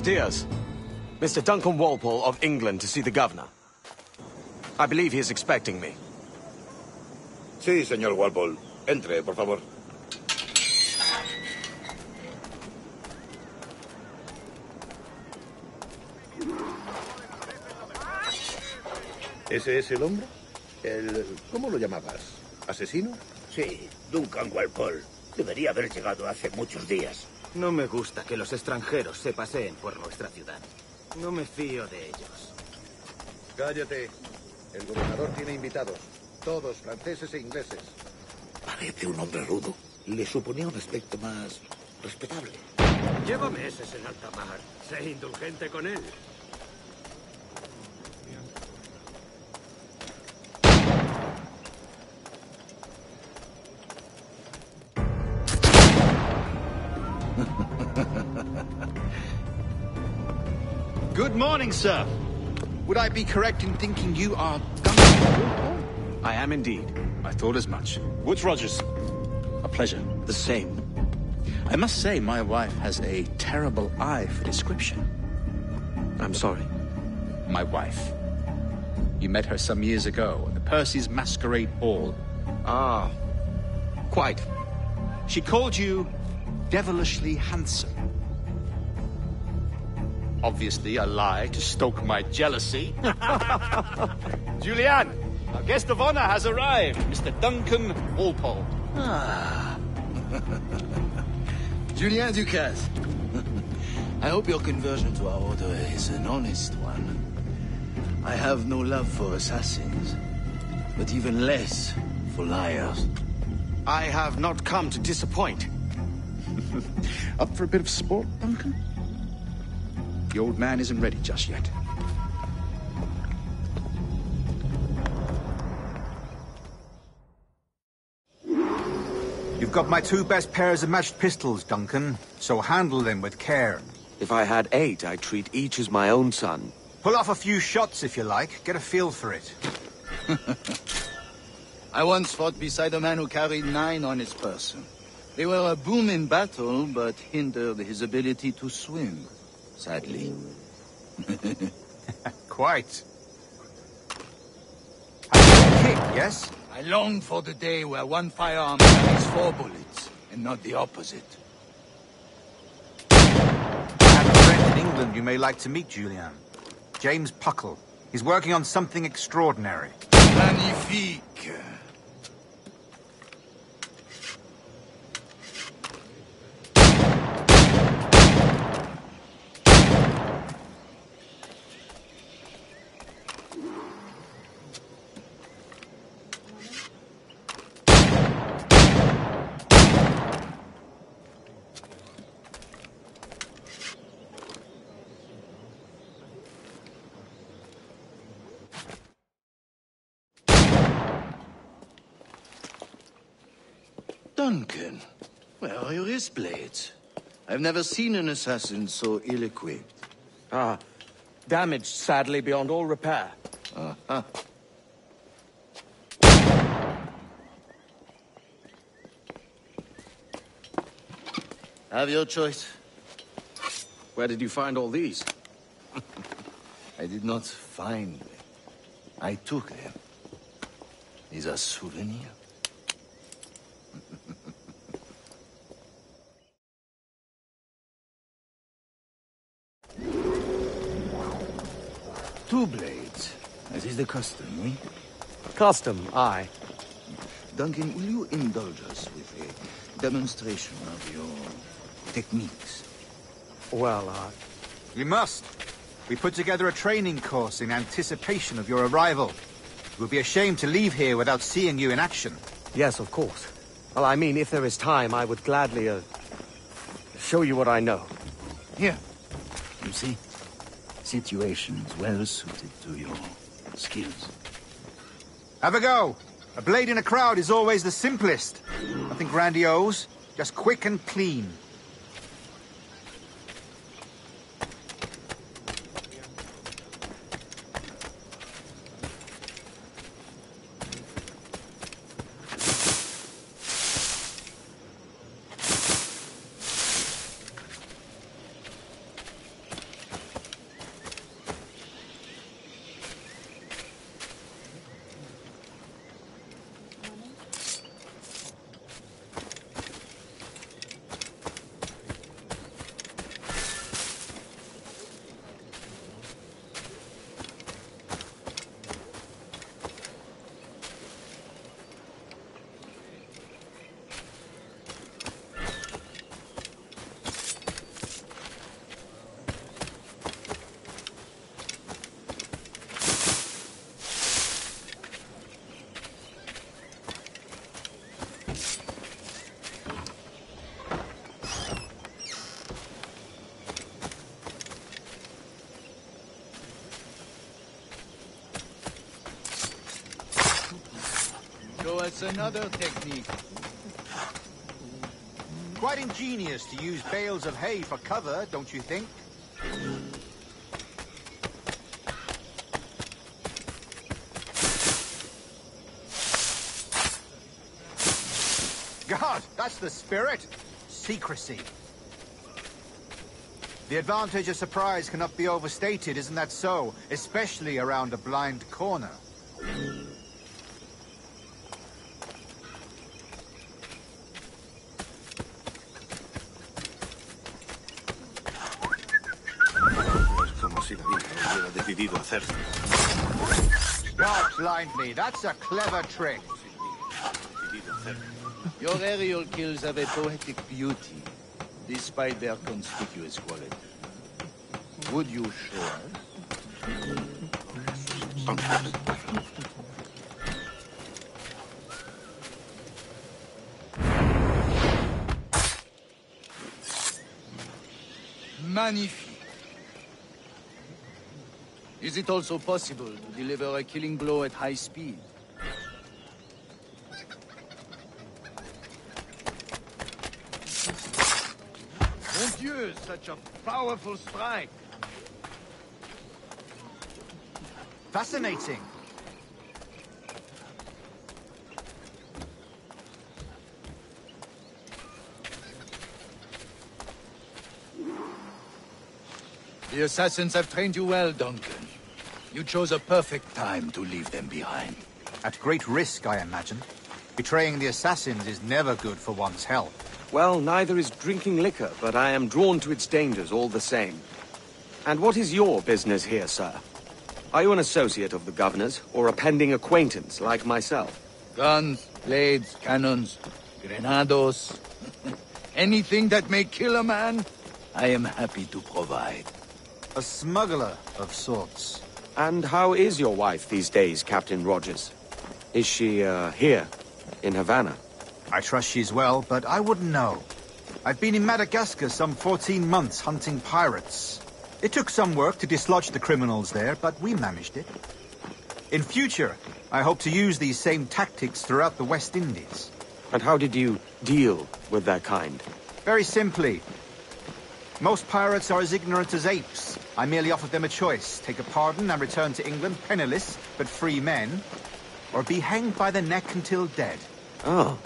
dias. Mr. Duncan Walpole of England to see the governor. I believe he is expecting me. Sí, señor Walpole. Entre, por favor. ¿Ese es el hombre? ¿Cómo lo llamabas? ¿Asesino? Sí, Duncan Walpole. Debería haber llegado hace muchos días. No me gusta que los extranjeros se paseen por nuestra ciudad. No me fío de ellos. Cállate. El gobernador tiene invitados. Todos franceses e ingleses. Parece un hombre rudo. Le suponía un aspecto más respetable. Lleva meses en alta mar. Sé indulgente con él. Good morning, sir. Would I be correct in thinking you are Duncan? I am indeed. I thought as much. Woods Rogers. A pleasure. The same. I must say, my wife has a terrible eye for description. I'm sorry. My wife. You met her some years ago at the Percy's Masquerade Ball. Ah, quite. She called you devilishly handsome. Obviously a lie to stoke my jealousy. Julianne, our guest of honor has arrived, Mr. Duncan Walpole. Ah. Julien Ducasse. I hope your conversion to our order is an honest one. I have no love for assassins, but even less for liars. I have not come to disappoint. Up for a bit of sport, Duncan? The old man isn't ready just yet. You've got my two best pairs of matched pistols, Duncan, so handle them with care. If I had 8, I'd treat each as my own son. Pull off a few shots if you like, get a feel for it. I once fought beside a man who carried 9 on his person. They were a boom in battle, but hindered his ability to swim. Sadly. Quite. A kick, yes? I long for the day where one firearm carries 4 bullets, and not the opposite. I have a friend in England you may like to meet, Julian. James Puckle. He's working on something extraordinary. Magnifique. Duncan, where are your wrist blades? I've never seen an assassin so ill-equipped. Ah, damaged sadly beyond all repair. Uh-huh. Have your choice. Where did you find all these? I did not find them. I took them. These are souvenirs. Two blades. That is the custom, oui? Custom, aye. Duncan, will you indulge us with a demonstration of your techniques? Well, You must. We put together a training course in anticipation of your arrival. It would be a shame to leave here without seeing you in action. yes, of course. Well, I mean, if there is time, I would gladly, show you what I know. Here. You see? Situations well suited to your skills. Have a go. A blade in a crowd is always the simplest. Nothing grandiose, just quick and clean. That's another technique. Quite ingenious to use bales of hay for cover, don't you think? God, that's the spirit. Secrecy. The advantage of surprise cannot be overstated, isn't that so? Especially around a blind corner. Es como si la vida hubiera decidido hacerlo. God blind me, that's a clever trick. Your aerial kills have a poetic beauty, despite their conspicuous quality. Would you show us? Magnifique. Is it also possible to deliver a killing blow at high speed? Mon Dieu, such a powerful strike. Fascinating. The assassins have trained you well, Duncan. You chose a perfect time to leave them behind. At great risk, I imagine. Betraying the assassins is never good for one's health. Well, neither is drinking liquor, but I am drawn to its dangers all the same. And what is your business here, sir? Are you an associate of the governor's, or a pending acquaintance like myself? Guns, blades, cannons, grenados. Anything that may kill a man, I am happy to provide. A smuggler of sorts. And how is your wife these days, Captain Rogers? Is she, here, in Havana? I trust she's well, but I wouldn't know. I've been in Madagascar some 14 months hunting pirates. It took some work to dislodge the criminals there, but we managed it. In future, I hope to use these same tactics throughout the West Indies. And how did you deal with their kind? Very simply. Most pirates are as ignorant as apes. I merely offered them a choice. Take a pardon and return to England penniless, but free men. Or be hanged by the neck until dead. Oh.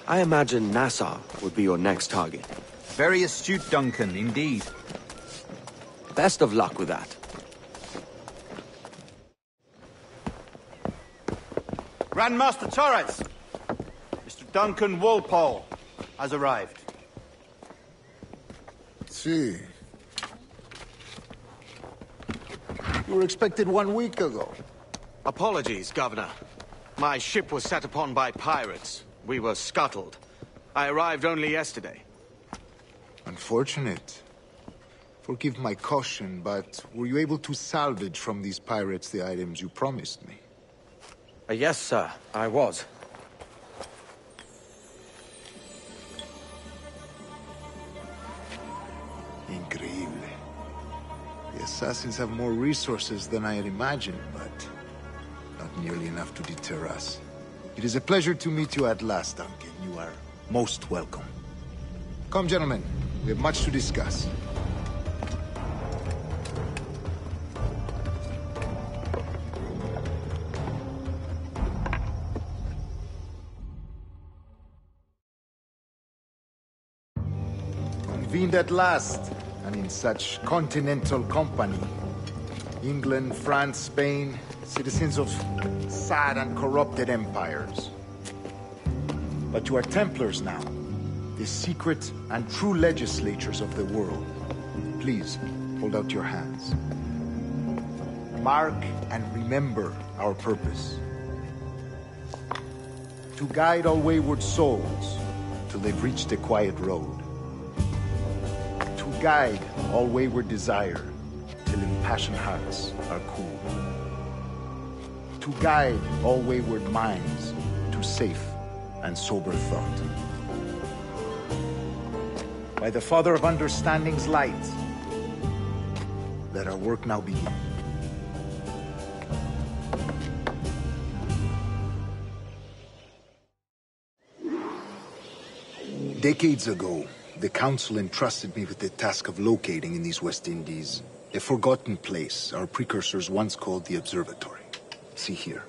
I imagine Nassau would be your next target. Very astute, Duncan, indeed. Best of luck with that. Grandmaster Torres! Mr. Duncan Walpole has arrived. Sí. You were expected 1 week ago. Apologies, Governor. My ship was set upon by pirates. We were scuttled. I arrived only yesterday. Unfortunate. Forgive my caution, but were you able to salvage from these pirates the items you promised me? Yes, sir, I was. Increíble. The assassins have more resources than I had imagined, but not nearly enough to deter us. It is a pleasure to meet you at last, Duncan. You are most welcome. Come, gentlemen. We have much to discuss. Convened at last, and in such continental company. England, France, Spain, citizens of sad and corrupted empires. But you are Templars now, the secret and true legislators of the world. Please, hold out your hands. Mark and remember our purpose. To guide all wayward souls till they've reached the quiet road. To guide all wayward desire till impassioned hearts are cool. To guide all wayward minds to safe and sober thought. By the Father of Understanding's light, let our work now begin. Decades ago, the Council entrusted me with the task of locating in these West Indies a forgotten place our precursors once called the Observatory. See here.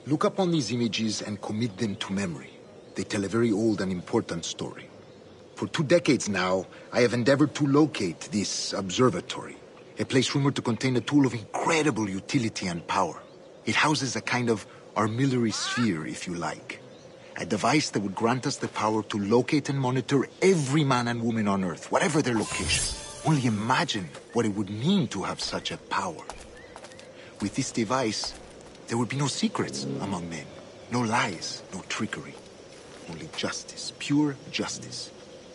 Look upon these images and commit them to memory. They tell a very old and important story. For 2 decades now, I have endeavored to locate this observatory, a place rumored to contain a tool of incredible utility and power. It houses a kind of armillary sphere, if you like. A device that would grant us the power to locate and monitor every man and woman on Earth, whatever their location. Only imagine what it would mean to have such a power. With this device, there would be no secrets among men, no lies, no trickery. Only justice, pure justice.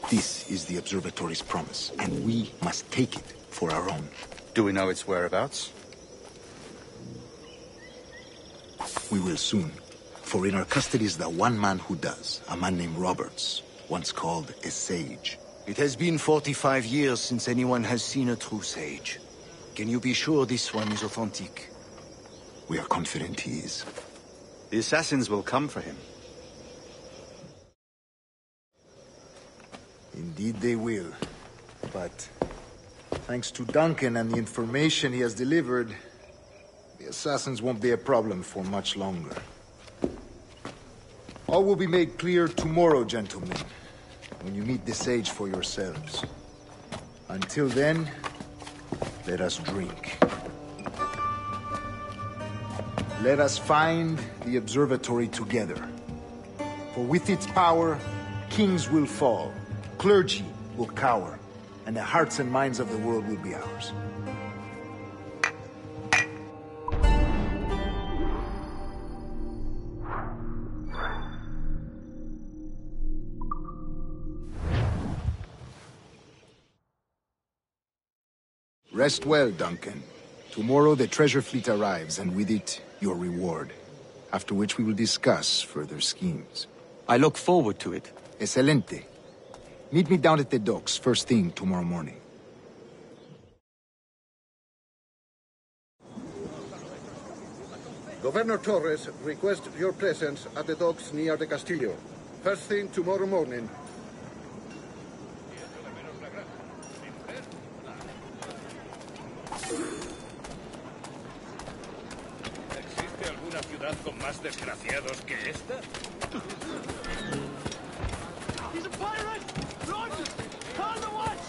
This is the observatory's promise, and we must take it for our own. Do we know its whereabouts? We will soon. For in our custody is the one man who does, a man named Roberts, once called a sage. It has been 45 years since anyone has seen a true sage. Can you be sure this one is authentic? We are confident he is. The assassins will come for him. Indeed they will. But thanks to Duncan and the information he has delivered, the assassins won't be a problem for much longer. All will be made clear tomorrow, gentlemen, when you meet the sage for yourselves. Until then, let us drink. Let us find the observatory together. For with its power, kings will fall, clergy will cower, and the hearts and minds of the world will be ours. Rest well, Duncan. Tomorrow the treasure fleet arrives, and with it, your reward. After which we will discuss further schemes. I look forward to it. Excelente. Meet me down at the docks first thing tomorrow morning. Governor Torres requests your presence at the docks near the Castillo. First thing tomorrow morning. ¿Existe alguna ciudad con más desgraciados que esta? He's a pirate! Run! Call the watch!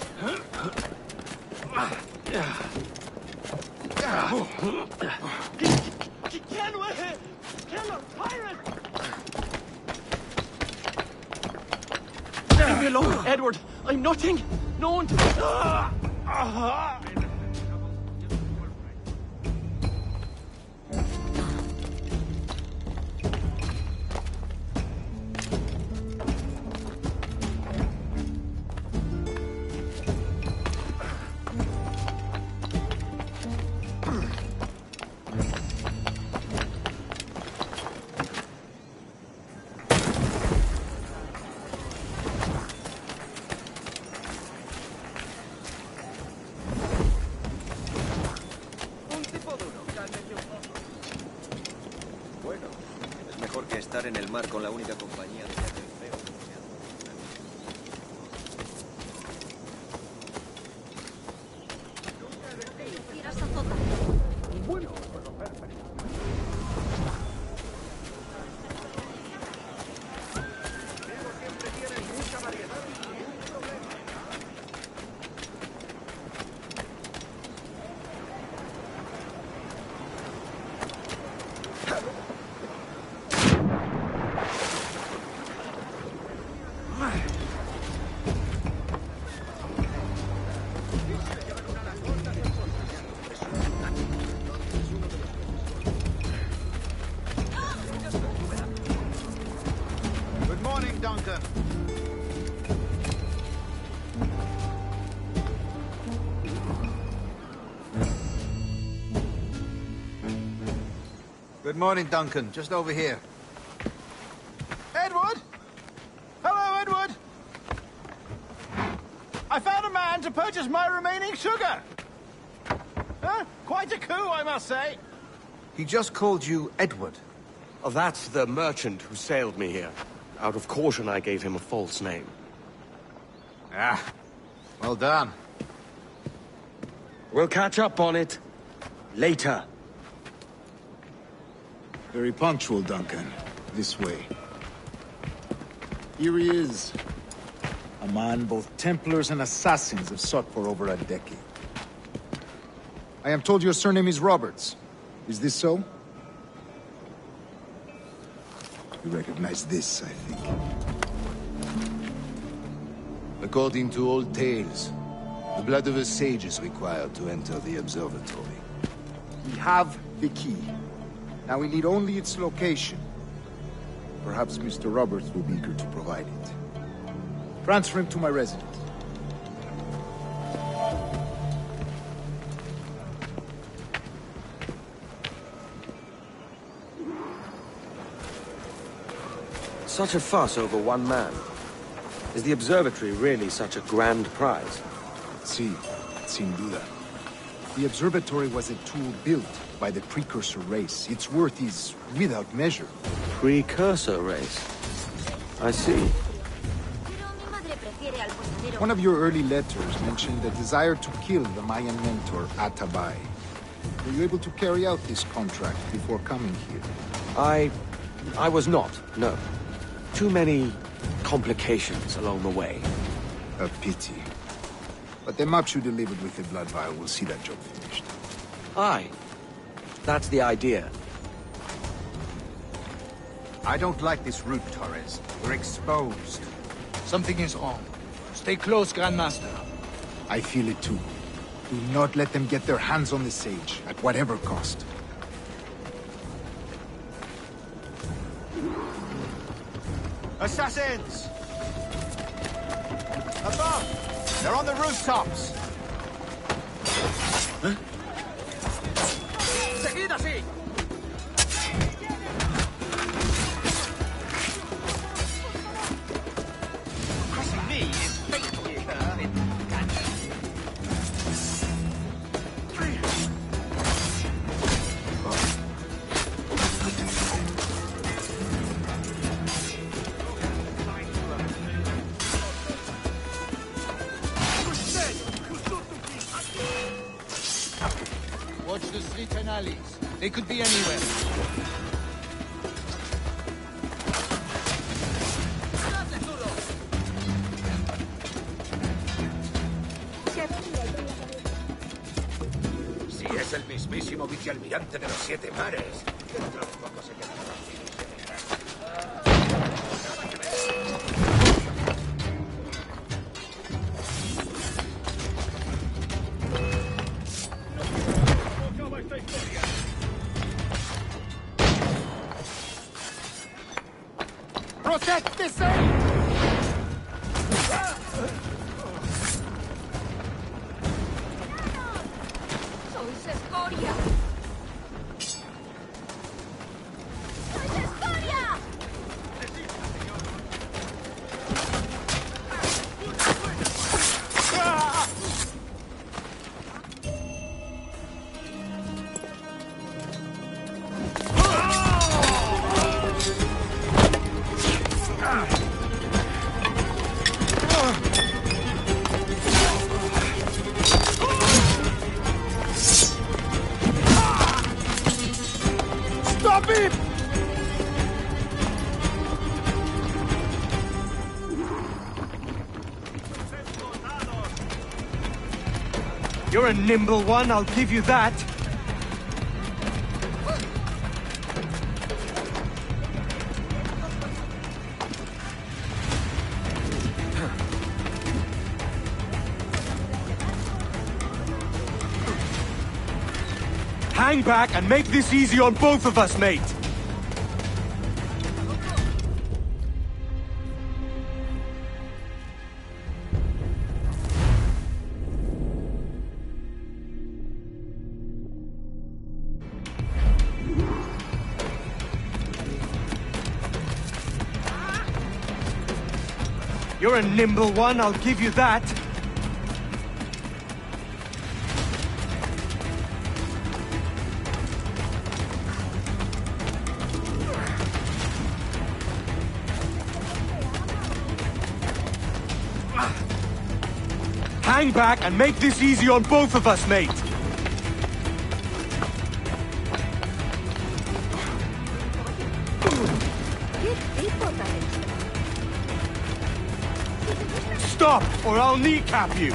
Get away! Kill a pirate! Leave me alone, Edward! I'm nothing! No one to... En el mar con la única compañía de Duncan. Good morning, Duncan. Just over here. Edward? Hello, Edward. I found a man to purchase my remaining sugar. Huh? Quite a coup, I must say. He just called you Edward. Oh, that's the merchant who sailed me here. Out of caution, I gave him a false name. Ah, well done. We'll catch up on it later. Very punctual, Duncan. This way. Here he is. A man both Templars and Assassins have sought for over a decade. I am told your surname is Roberts. Is this so? You recognize this, I think. According to old tales, the blood of a sage is required to enter the observatory. We have the key. Now we need only its location. Perhaps Mr. Roberts will be eager to provide it. Transfer him to my residence. Such a fuss over one man. Is the observatory really such a grand prize? Sí, sin duda. The observatory was a tool built by the precursor race. Its worth is without measure. Precursor race? I see. One of your early letters mentioned the desire to kill the Mayan mentor, Atabai. Were you able to carry out this contract before coming here? I was not, no. Too many complications along the way. A pity. But the maps you delivered with the blood vial will see that job finished. Aye. That's the idea. I don't like this route, Torres. We're exposed. Something is wrong. Stay close, Grandmaster. I feel it too. Do not let them get their hands on the sage, at whatever cost. Assassins! Above! They're on the rooftops! Huh? ¡Seguid así! Watch the streets and alleys. They could be anywhere. Si es el mismísimo vicealmirante de los 7 mares. ¿Qué otros pocos se quedan? Protect the sage! ¡Sois escoria! ¡Sois escoria! Stop it! You're a nimble one, I'll give you that. Hang back and make this easy on both of us, mate. You're a nimble one, I'll give you that. Hang back and make this easy on both of us, mate. Stop, or I'll kneecap you.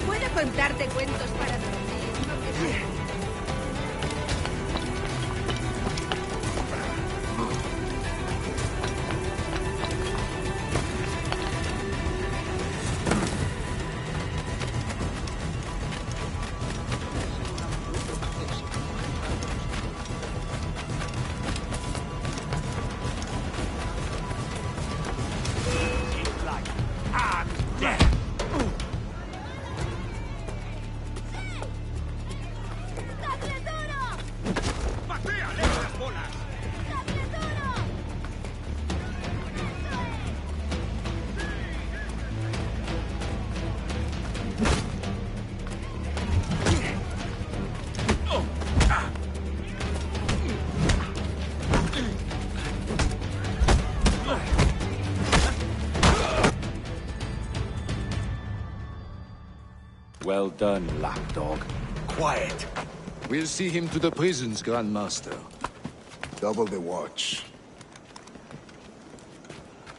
Puedo contarte cuentos para dormir, no te sé. Well done, lapdog. Quiet. We'll see him to the prisons, Grandmaster. Double the watch.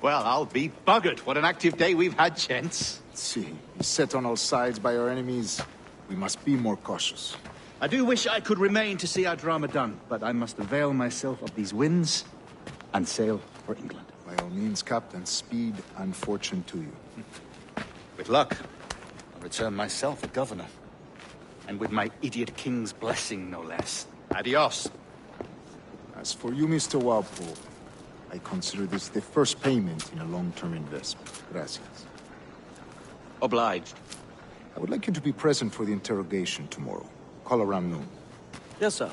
Well, I'll be buggered. What an active day we've had, gents. See, set on all sides by our enemies. We must be more cautious. I do wish I could remain to see our drama done, but I must avail myself of these winds and sail for England. By all means, Captain, speed and fortune to you. With luck, I'll return myself a governor. And with my idiot king's blessing, no less. Adios. As for you, Mr. Walpole, I consider this the first payment in a long-term investment. Gracias. Obliged. I would like you to be present for the interrogation tomorrow. Call around noon. Yes, sir.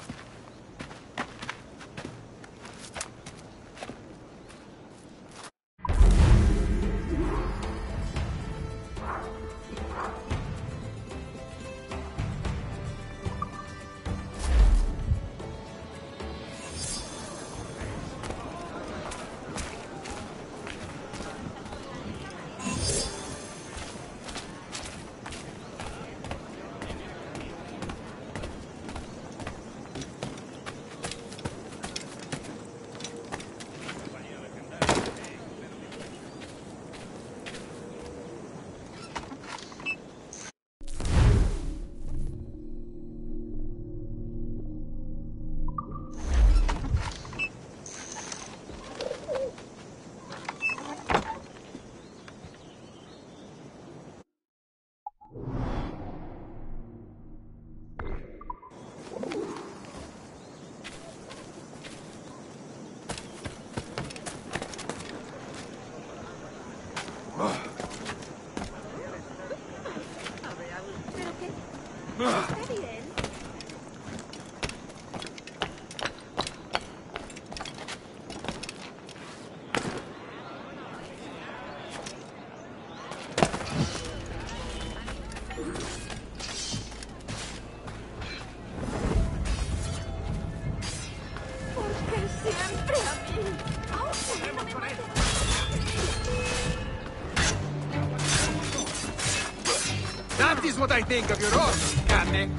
That is what I think of your horse, Canne.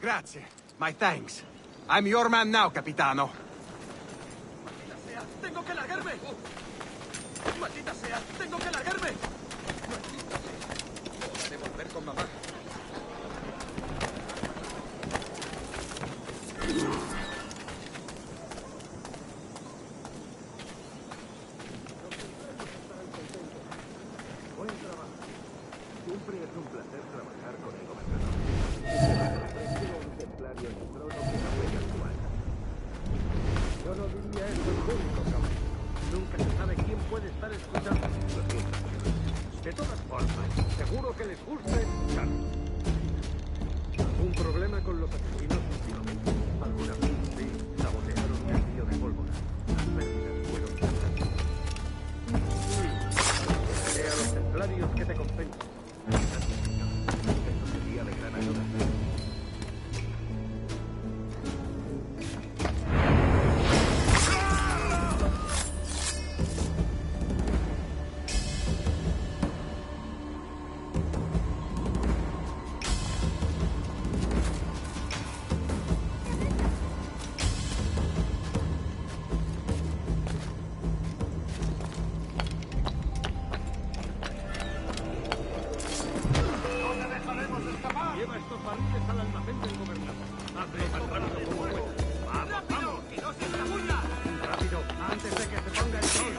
Grazie. My thanks. I'm your man now, Capitano. ¡Tengo que largarme! ¡Maldita sea! ¡Tengo que largarme! ¡Maldita sea! ¡Hora de volver con mamá! Buen trabajo. Siempre es un placer trabajar con el gobernador. Un templario en el trono que no puede actuar. Yo no diría eso en público, caballero. Nunca se sabe quién puede estar escuchando. Lo siento. De todas formas, seguro que les gusta escuchar. ¿Algún problema con los asesinos últimamente? ¿Alguna vez sí sabotearon un envío de pólvora? Las pérdidas fueron tantas. Diré a los templarios que te compensen. Gracias, señor. Esto sería de gran ayuda. Lleva estos barriles al almacén del gobernador. Hazlo tan rápido como puedas. ¡Vamos, vamos! ¡Y no se escabulla! ¡Rápido! ¡Antes de que se ponga el sol!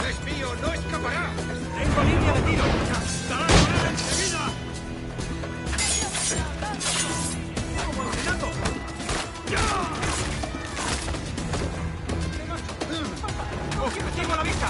¡Es mío! ¡No escapará! ¡Tengo línea de tiro! ¡Estará con él enseguida! ¡Como ordenado! ¡Ya! ¡Objetivo a la vista!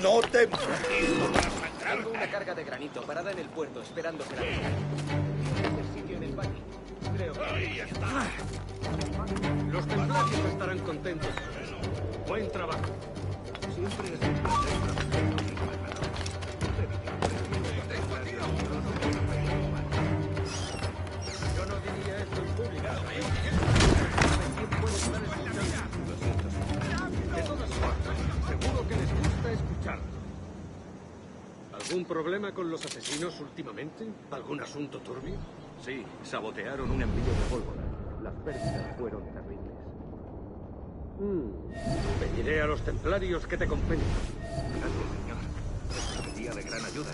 ¡No te... Tengo una carga de granito parada en el puerto esperando que la descargue. ¿Tienes sitio en el parque? Creo que... ¡Ahí está! Los templarios estarán contentos. Buen trabajo. Siempre es un placer trabajar con el gobernador. Yo no diría esto en público. ¿Quién puede estar escuchando? Lo siento, señor. De todas formas, seguro que les gusta escucharlo. ¿Algún problema con los asesinos últimamente? ¿Algún asunto turbio? Sí, sabotearon un envío de pólvora. Las pérdidas fueron terribles. Pediré a los templarios que te compensen. Gracias, señor. Esto sería de gran ayuda.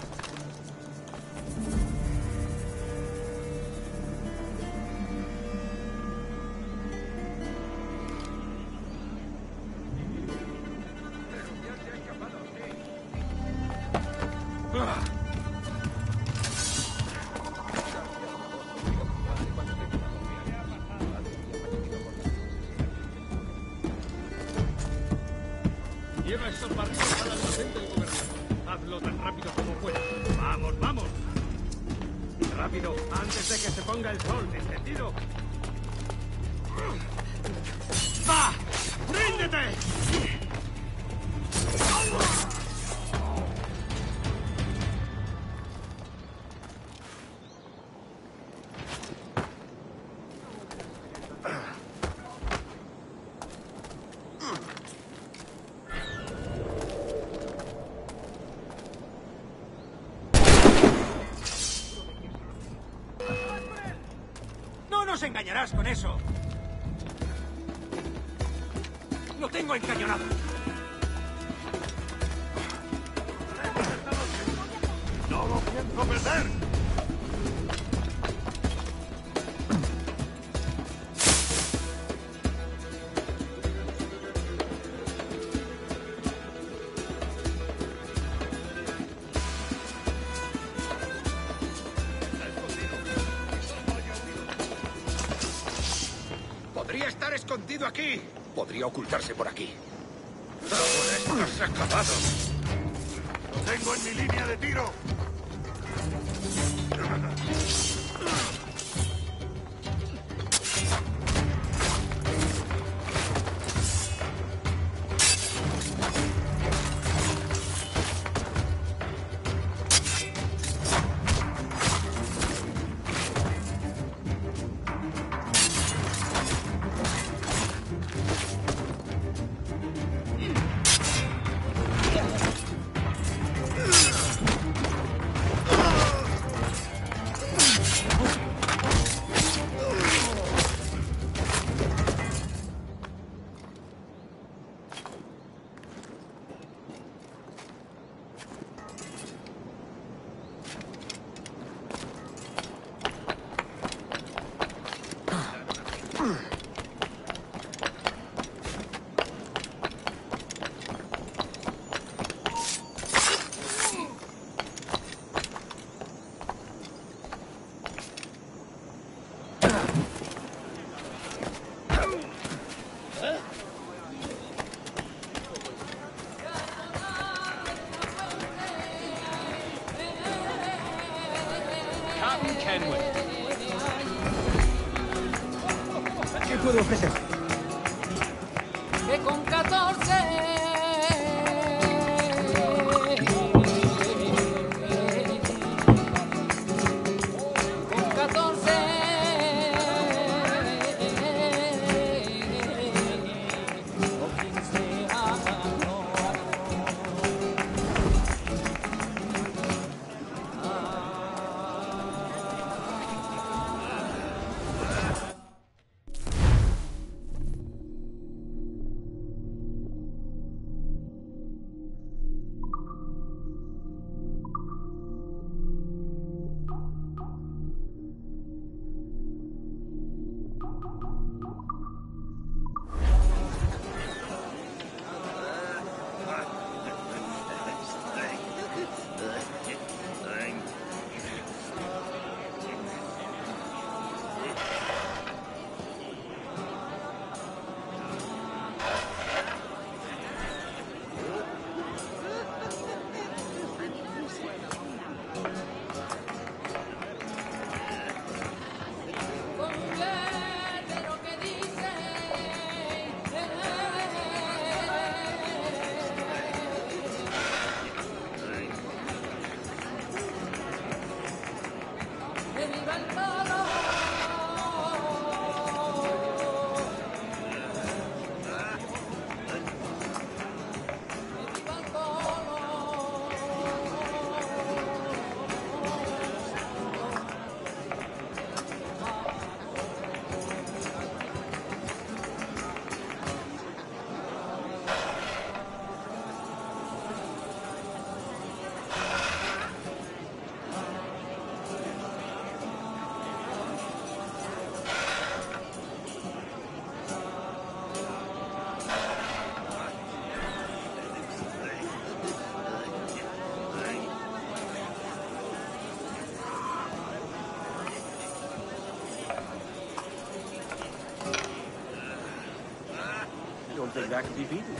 Lleva estos barriles al almacén del gobernador. Hazlo tan rápido como puedas. ¡Vamos, vamos! ¡Rápido! ¡Antes de que se ponga el sol! ¿Entendido? ¡Va! ¡Ríndete! nos engañarás con eso. Lo tengo encañonado. ¡No lo pienso perder! Podría estar escondido aquí. Podría ocultarse por aquí. Ahora estás acabado. ¡Lo tengo en mi línea de tiro! ¿Qué puedo ofrecer? Que con 14 con 14 o 15 Don't think that can be beaten.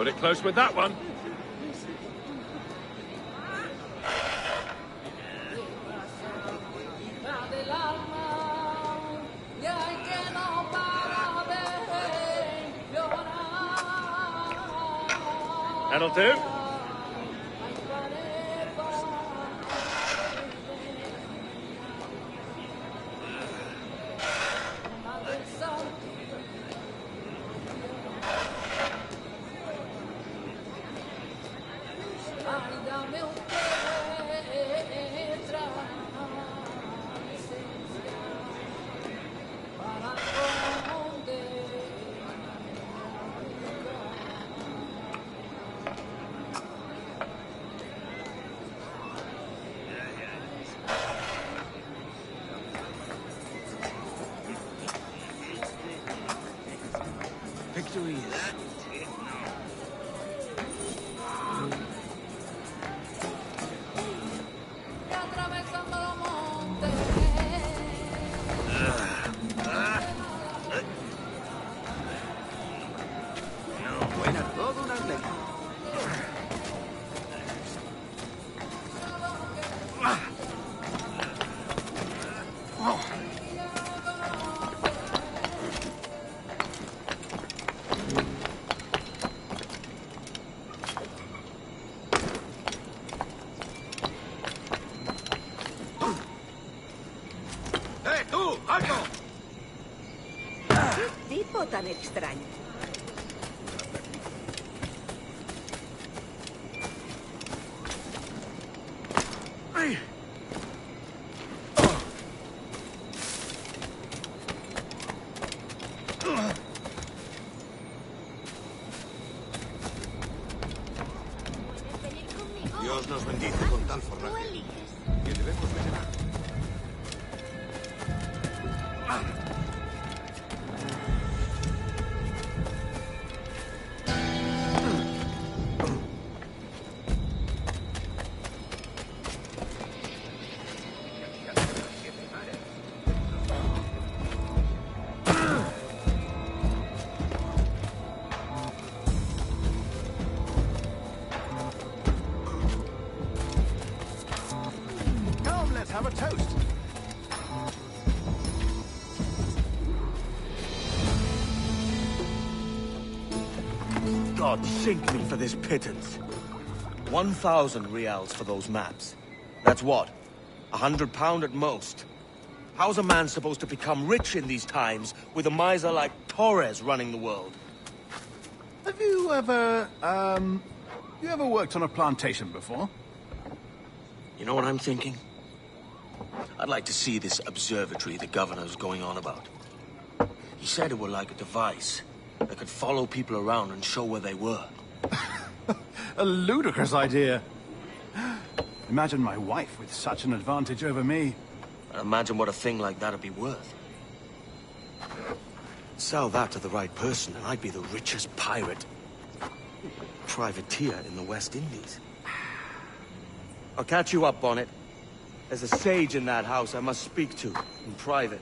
Put it close with that one. That'll do. Victory. ¡Tú! ¡Alto! ¿Qué tipo tan extraño? Dios nos bendice con tal forraje. Que debemos venerar. Have a toast. God sink me for this pittance. 1,000 reals for those maps. That's what? £100 at most. How's a man supposed to become rich in these times with a miser like Torres running the world? Have you ever worked on a plantation before? You know what I'm thinking? I'd like to see this observatory the governor's going on about. He said it were like a device that could follow people around and show where they were. A ludicrous idea. Imagine my wife with such an advantage over me. And imagine what a thing like that'd be worth. Sell that to the right person and I'd be the richest pirate. Privateer in the West Indies. I'll catch you up, Bonnet. There's a sage in that house I must speak to, in private.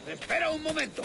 ¡Espera un momento!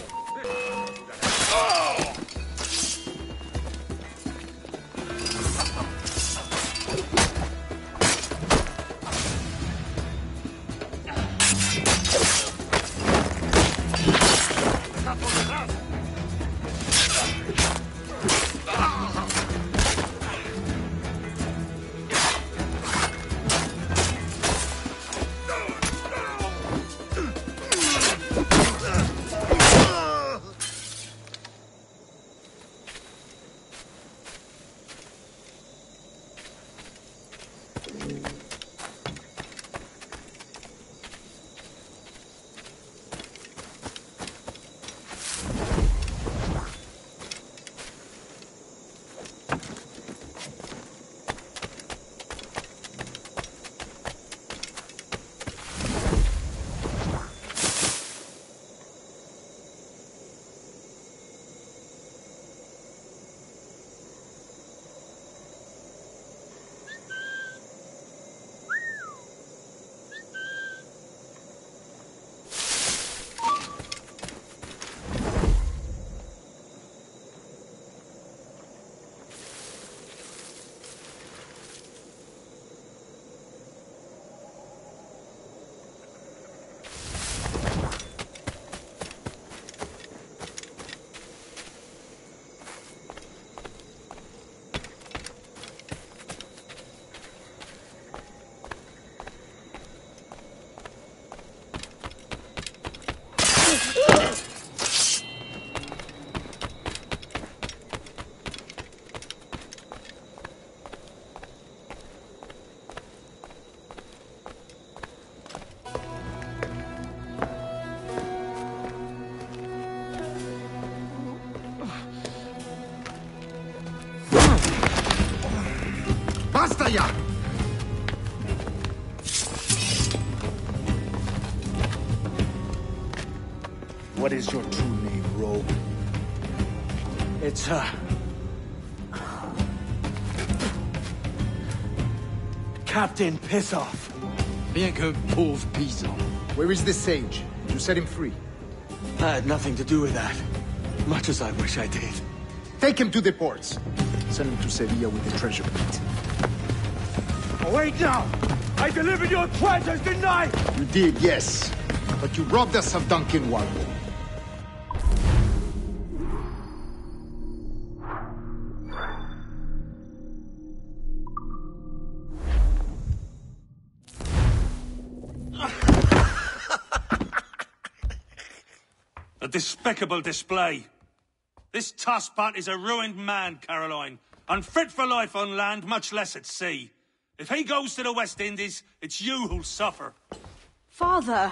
¡Basta ya! What is your true name, rogue? It's, Captain Pissoff. Bien qu'un pauvre paysan. Where is the sage? You set him free. I had nothing to do with that. Much as I wish I did. Take him to the ports. Send him to Sevilla with the treasure plate. Oh, wait now! I delivered your treasures, didn't I? You did, yes. But you robbed us of Duncan Walpole. A despicable display. This tosspot is a ruined man, Caroline. Unfit for life on land, much less at sea. If he goes to the West Indies, it's you who'll suffer. Father!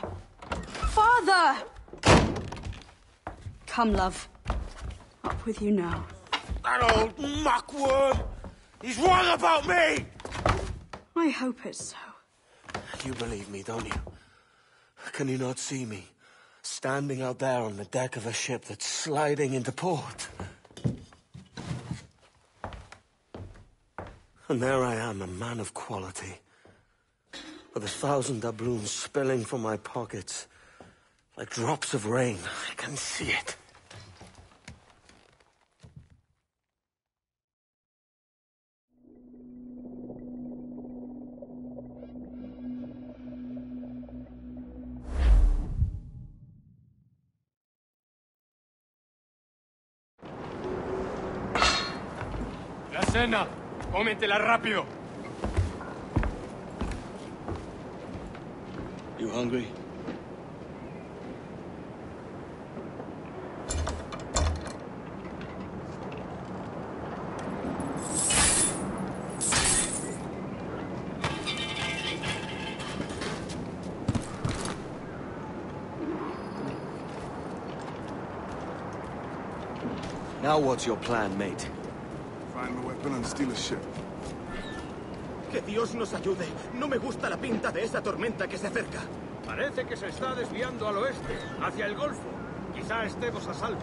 Father! Come, love. Up with you now. That old muckworm! He's wrong about me! I hope it's so. You believe me, don't you? Can you not see me? Standing out there on the deck of a ship that's sliding into port. And there I am, a man of quality. With 1,000 doubloons spilling from my pockets. Like drops of rain. I can see it. cena. Cómetela rápido. You hungry? Now what's your plan, mate? Find a weapon and steal a ship. Que Dios nos ayude. No me gusta la pinta de esa tormenta que se acerca. Parece que se está desviando al oeste, hacia el Golfo. Quizá estemos a salvo.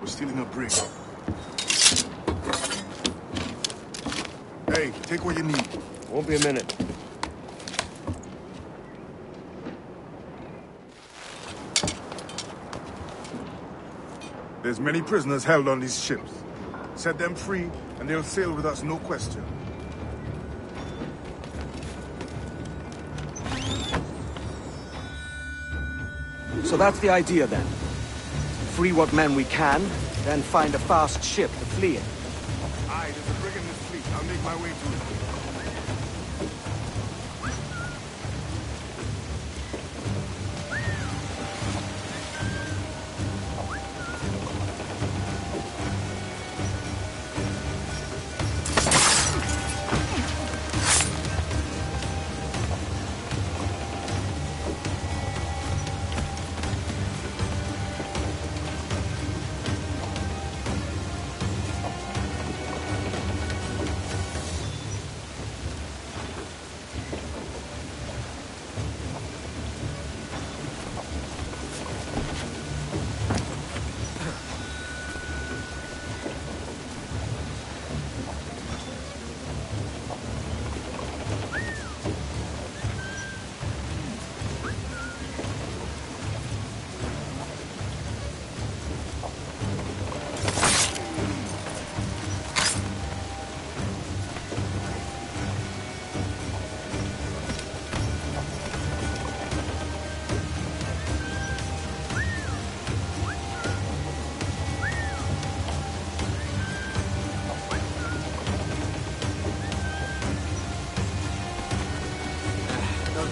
We're stealing a brig. Hey, take what you need. Won't be a minute. There's many prisoners held on these ships. Set them free, and they'll sail with us, no question. So that's the idea then. Free what men we can, then find a fast ship to flee in. Aye, there's a brig in this fleet. I'll make my way to it.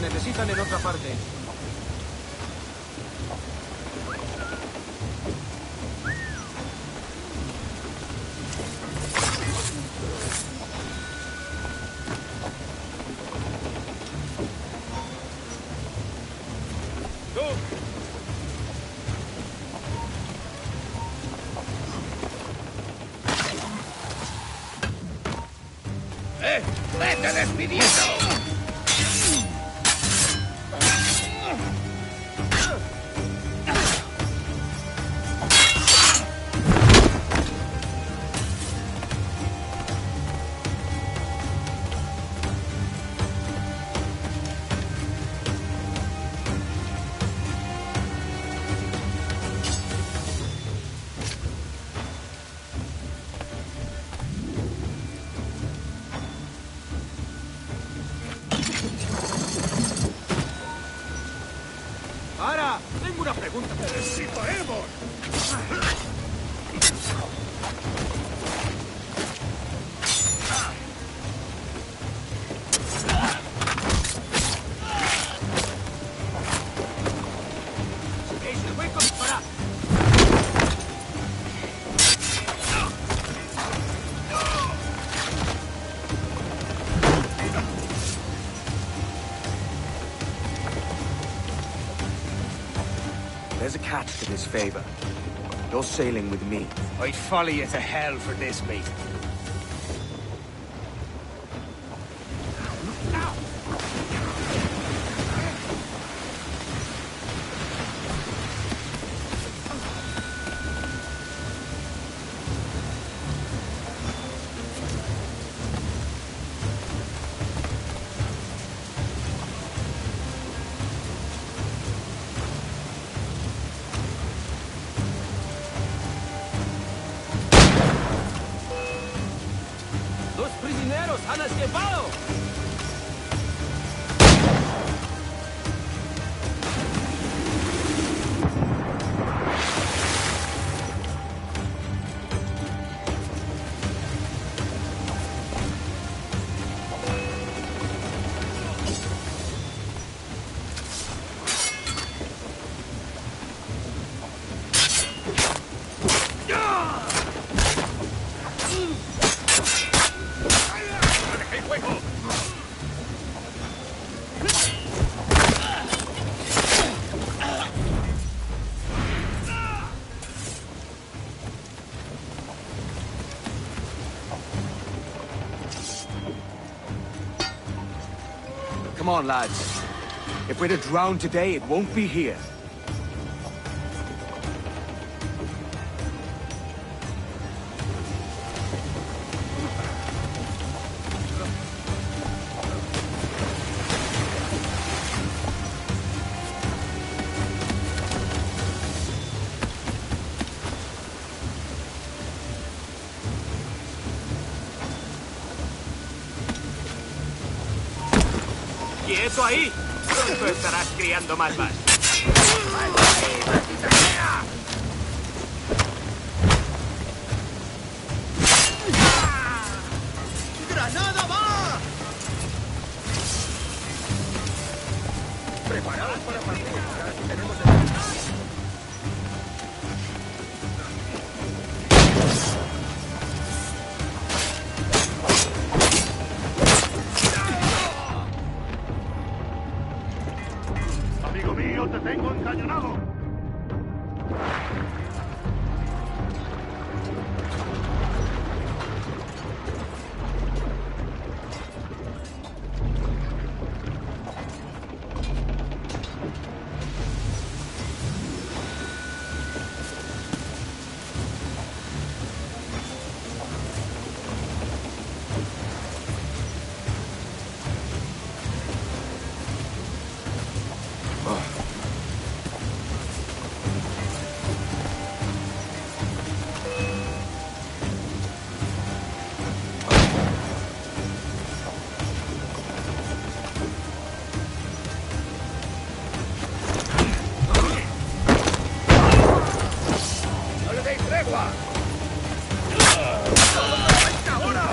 Necesitan en otra parte. ¡Vete despidiendo! Una pregunta. ¡Necesito Evo! ¡El hueco dispara! There's a catch to this favor. You're sailing with me. I'd follow you to hell for this, mate. ¡Los prisioneros han escapado! Come on, lads. If we're to drown today, it won't be here. ¡Quieto ahí! Pronto estarás criando malvas. ¡Granada va! ¿Preparados para partir? Tenemos el... Amigo mío, te tengo encañonado. ¡No le deis tregua! ¡Ahora!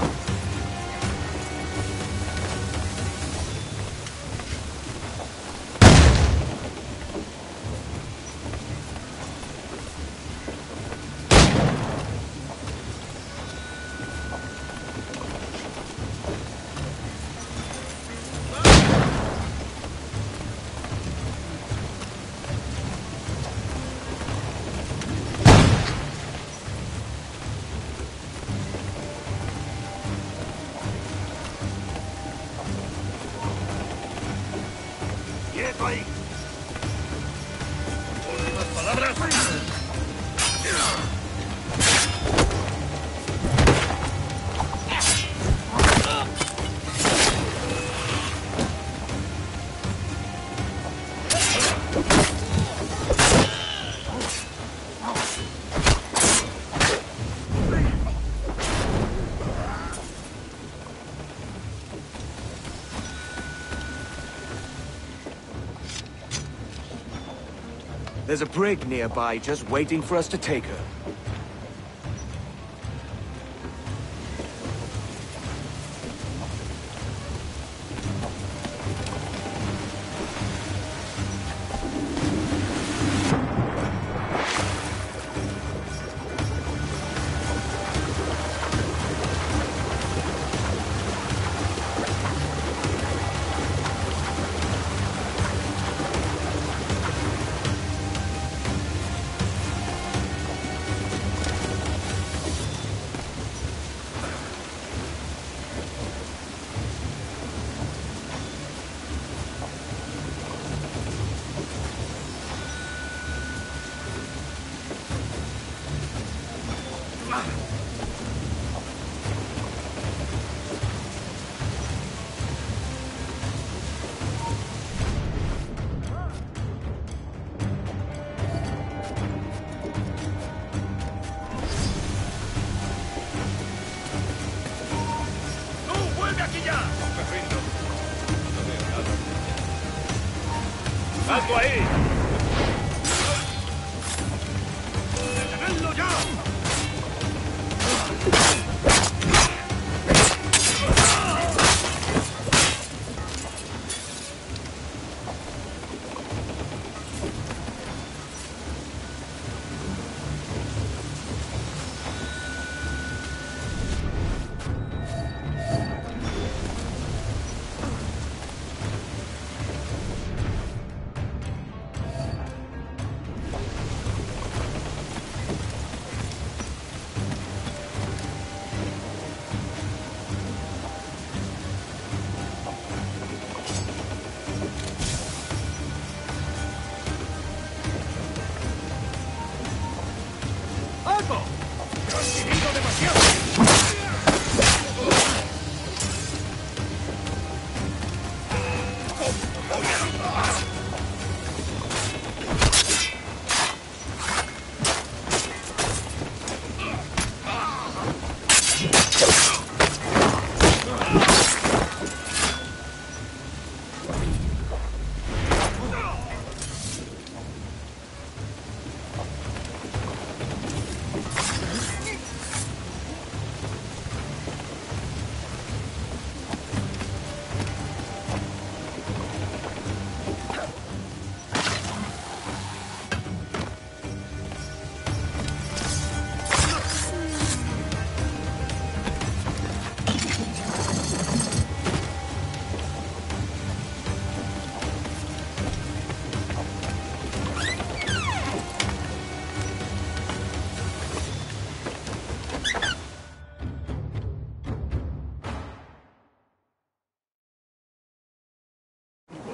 ¡Quieto ahí! ¡Últimas palabras! There's a brig nearby just waiting for us to take her. ¡Alto ahí! ¡Detenedlo ya!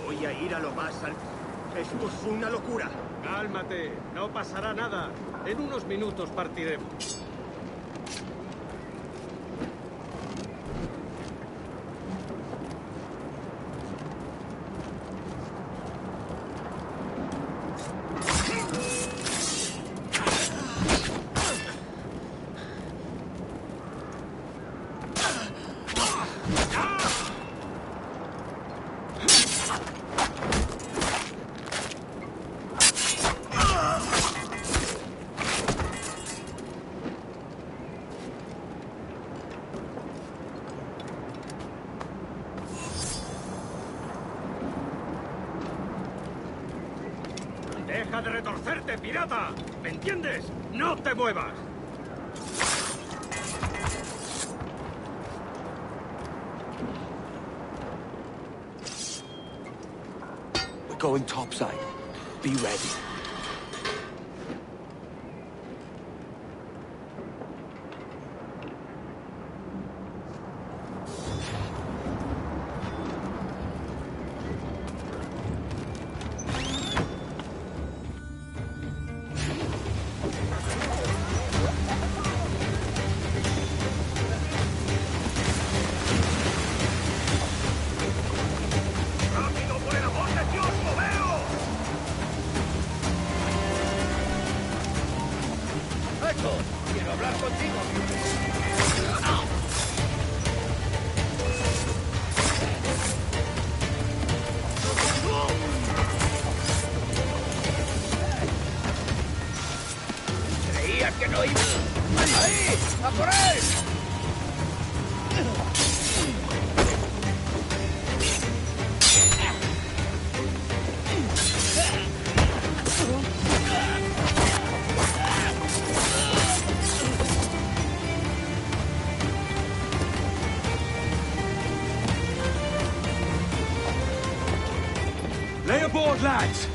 Voy a ir a lo más alto. Esto es una locura. Cálmate, no pasará nada. En unos minutos partiremos. ¡Deja de retorcerte, pirata! ¿Me entiendes? ¡No te muevas! We're going topside. Be ready. ¡Quiero hablar contigo! creías que no iba? ¡Ahí! ¡A por él! Lay aboard, lads!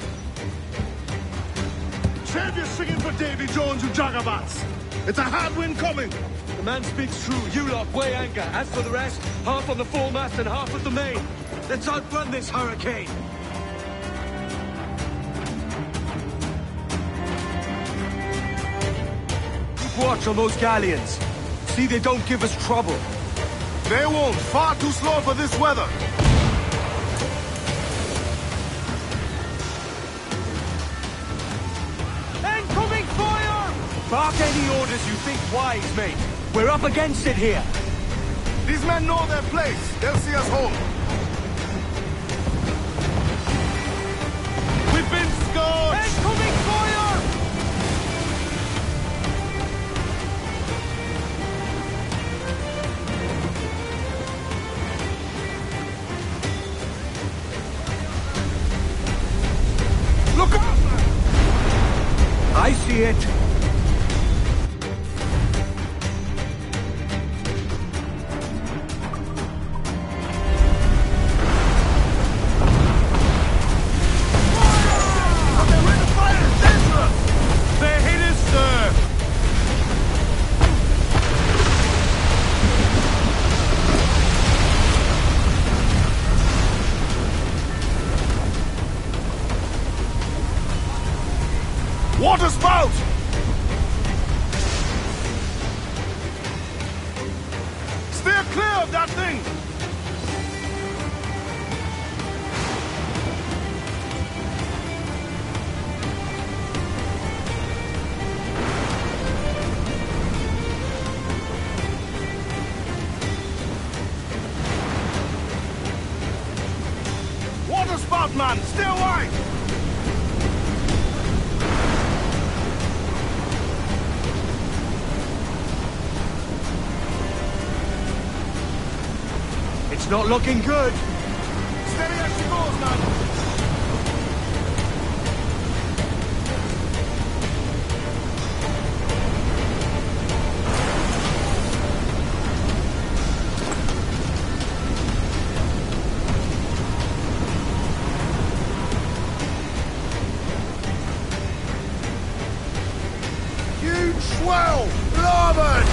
Save your singing for Davy Jones, you jagabats! It's a hard wind coming! The man speaks true. You lot weigh anchor. As for the rest, half on the foremast and half at the main. Let's outrun this hurricane! Keep watch on those galleons. See they don't give us trouble. They won't. Far too slow for this weather. Incoming fire! Bark any orders you think wise, mate. We're up against it here. These men know their place. They'll see us home. We've been scorched! Incoming fire! Look out! I see it. Water spout! Steer clear of that thing! Water spout, man! Stay wide! It's not looking good. Steady as she goes, man. Huge swell! Larboard!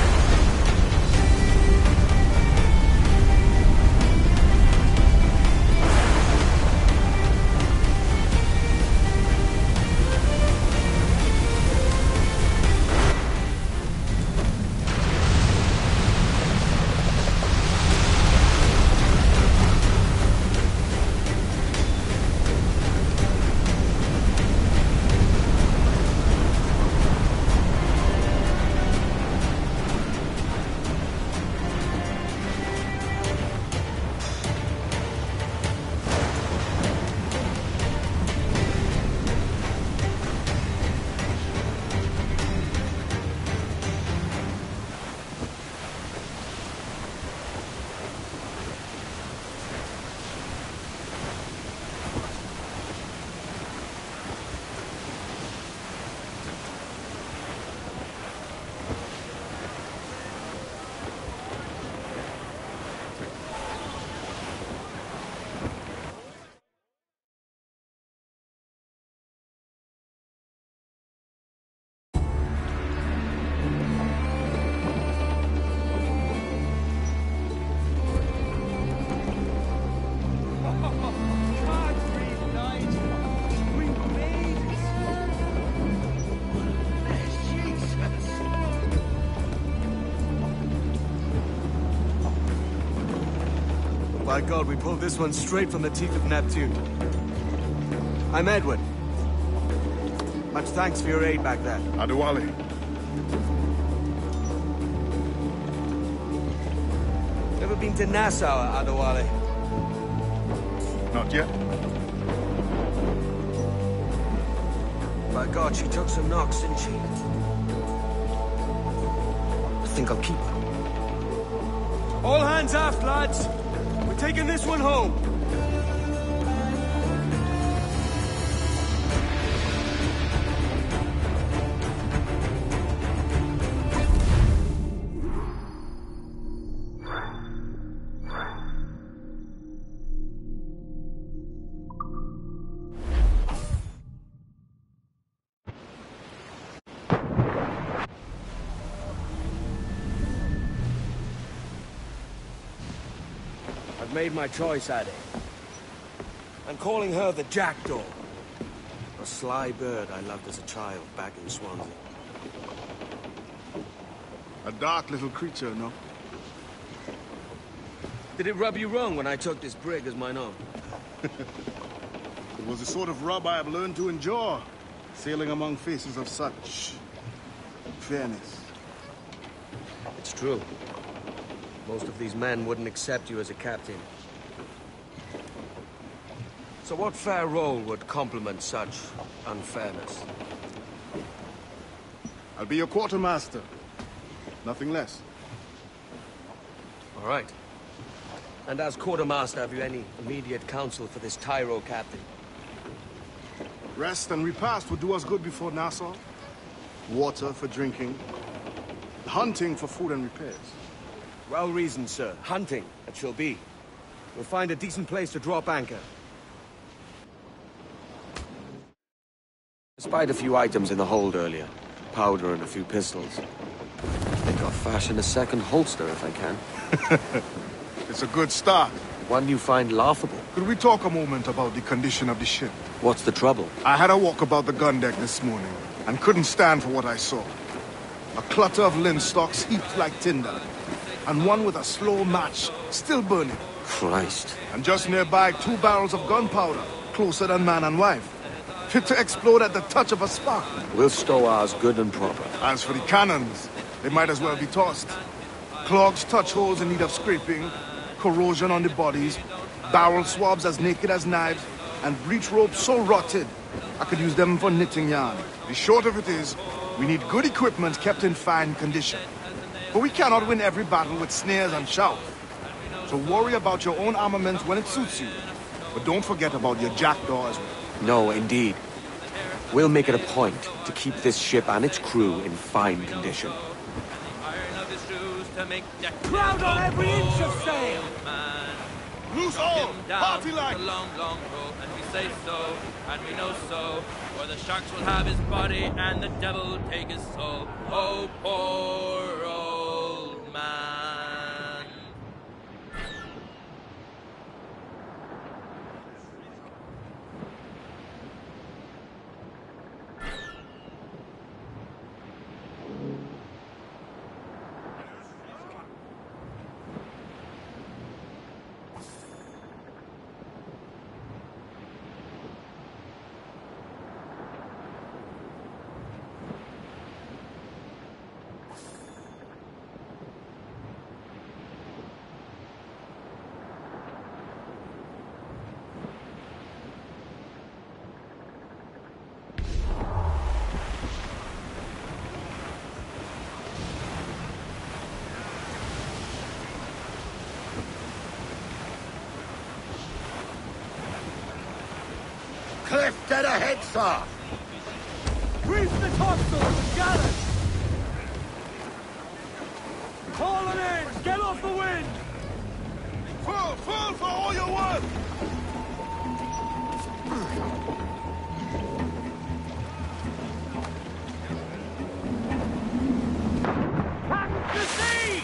By God, we pulled this one straight from the teeth of Neptune. I'm Edward. Much thanks for your aid back there. Adewale. Never been to Nassau, Adewale? Not yet. By God, she took some knocks, didn't she? think I'll keep her. All hands aft, lads. We're taking this one home. I've made my choice, Addy. I'm calling her the Jackdaw. A sly bird I loved as a child back in Swansea. A dark little creature, no? Did it rub you wrong when I took this brig as mine own? It was the sort of rub I have learned to endure, sailing among faces of such fairness. It's true. Most of these men wouldn't accept you as a captain. So what fair role would complement such unfairness? I'll be your quartermaster. Nothing less. All right. And as quartermaster, have you any immediate counsel for this tyro captain? Rest and repast would do us good before Nassau. Water for drinking. Hunting for food and repairs. Well reasoned, sir. Hunting, it shall be. We'll find a decent place to drop anchor. I spied a few items in the hold earlier. Powder and a few pistols. I think I'll fashion a second holster if I can. It's a good start. One you find laughable. Could we talk a moment about the condition of the ship? What's the trouble? I had a walk about the gun deck this morning and couldn't stand for what I saw. A clutter of linstocks heaped like tinder, and one with a slow match still burning. Christ. And just nearby, 2 barrels of gunpowder, closer than man and wife, fit to explode at the touch of a spark. We'll stow ours good and proper. As for the cannons, they might as well be tossed. Clogs touch holes in need of scraping, corrosion on the bodies, barrel swabs as naked as knives, and breech ropes so rotted, I could use them for knitting yarn. The short of it is, we need good equipment kept in fine condition. But we cannot win every battle with snares and shout. So worry about your own armament when it suits you. But don't forget about your jackdaw as well. No, indeed. We'll make it a point to keep this ship and its crew in fine condition. Crowd on every inch of sail! Loose all! Party like! Long, long rope, and we say so, and we know so. For the sharks will have his body, and the devil take his soul. Oh, poor old man. Cliff dead ahead, sir! Reef the topsails and gallant! Haul an end! Get off the wind! Full for all your worth! Pack the sea!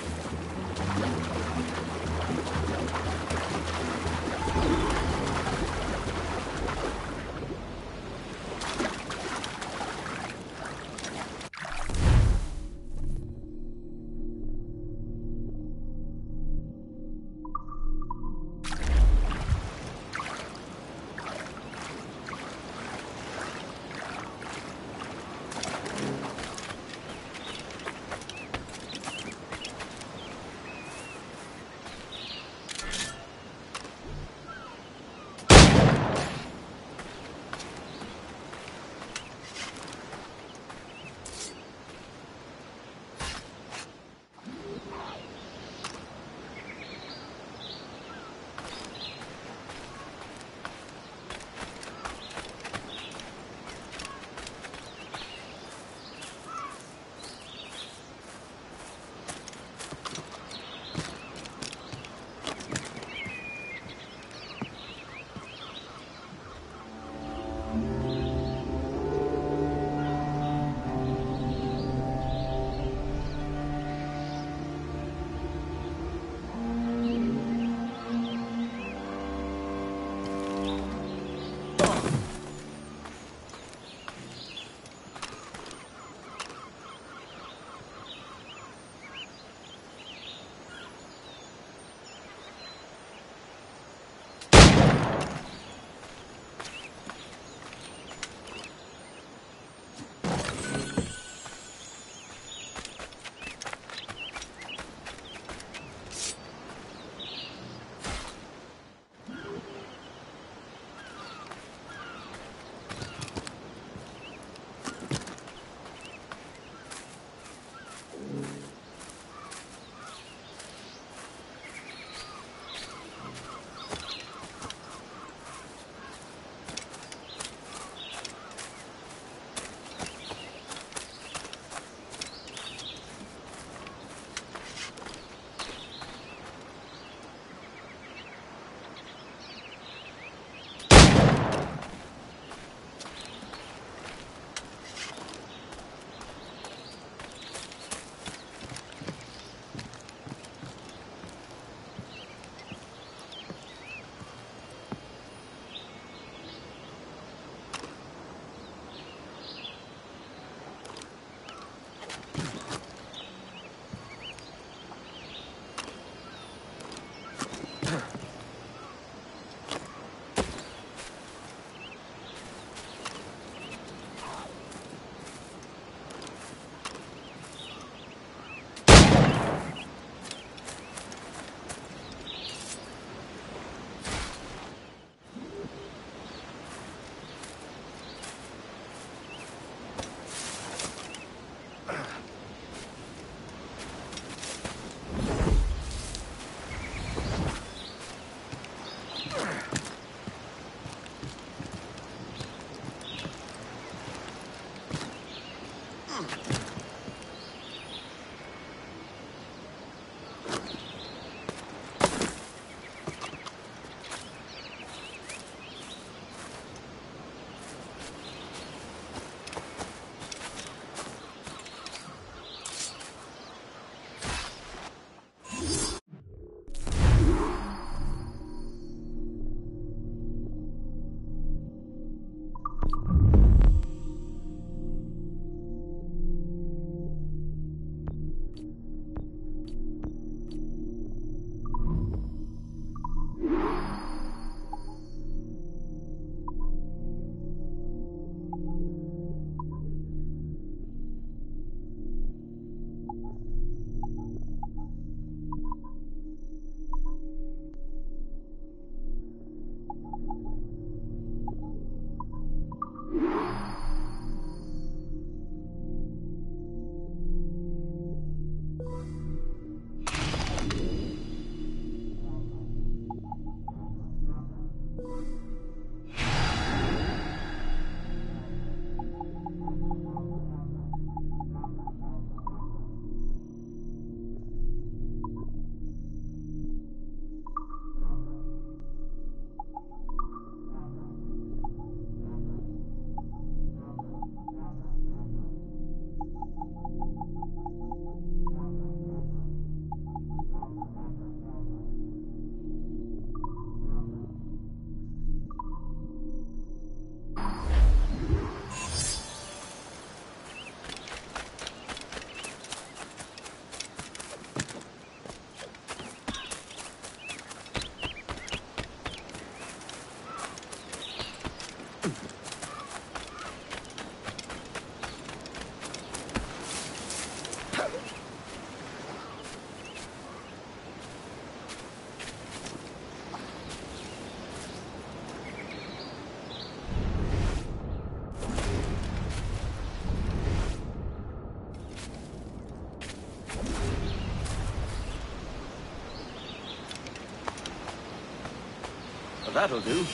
That'll do.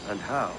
And how?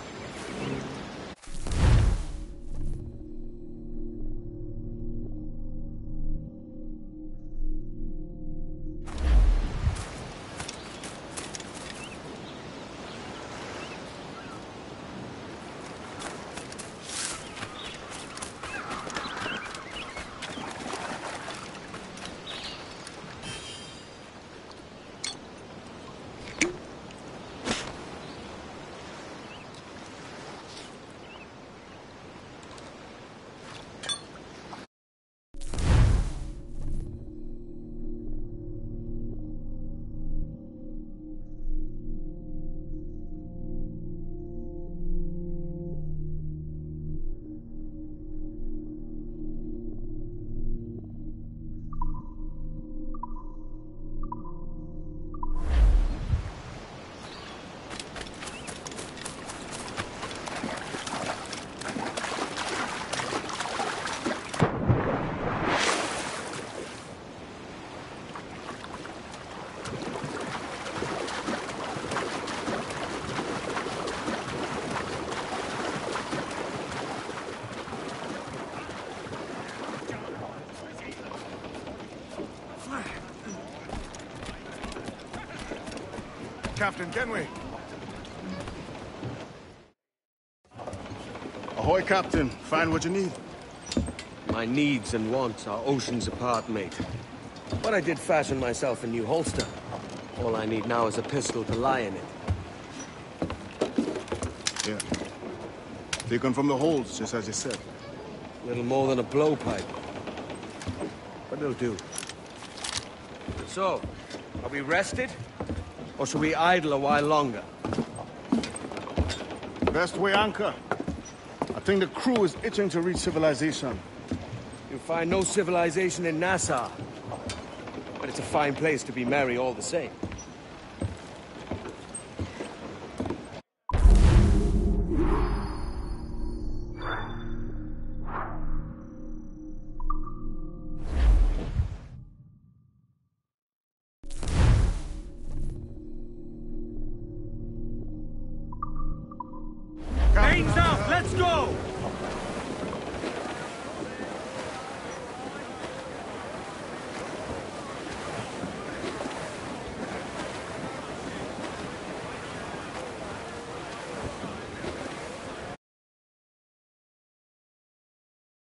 Captain Genway. Ahoy, Captain. Find what you need. My needs and wants are oceans apart, mate. But I did fashion myself a new holster. All I need now is a pistol to lie in it. Yeah. Taken from the holds, just as you said. Little more than a blowpipe. But it'll do. So, are we rested? Or should we idle a while longer? Best way anchor. I think the crew is itching to reach civilization. You'll find no civilization in Nassau. But it's a fine place to be merry all the same.